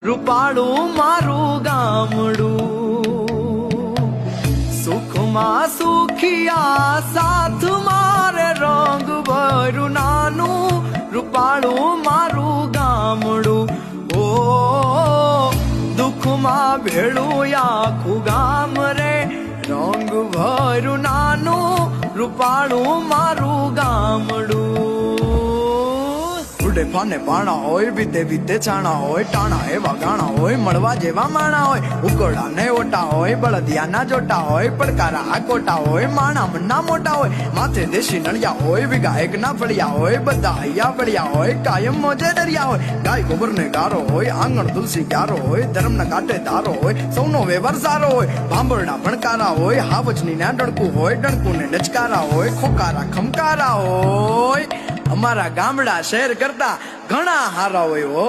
રૂપાળું મારું ગામડું, સુખમાં સુખિયા સાથ મારે રંગ ભર્યું નાનું, રૂપાળું મારું ગામડું. ઓ દુઃખમાં ભેળું આખું ગામ રે, રંગ ભર્યું નાનું, રૂપાળું મારું ગામડું. ઉડે ફાને પાણા હોય, બીતે બીતે છાણા હોય, ટાણા એવા ગાણા હોય, મળવા જેવા માણા હોય, ઉકળા ને ઓટા હોય, બળદિયા ના જોટા હોય, પડકારા આકોટા હોય, માણા મન્ના મોટા હોય, માથે દેશી નળિયા હોય, વિઘા એક ના ફળિયા હોય, બધા હૈયા બળિયા હોય, કાયમ મોજે ડરિયા હોય, ગાય ગોબર ને ગારો હોય, આંગણ તુલસી ક્યારો હોય, ધર્મ ના કાંઠે ધારો હોય, સૌનો વ્યવહાર સારો હોય, ભાંભરડા ભણકારા હોય, હાવજની ના ડણકું હોય, ડણકું ને ડચકારા હોય, ખોકારા ખમકારા હોય. અમારા ગામડા શહેર કરતા ઘણા હારા હોય હો.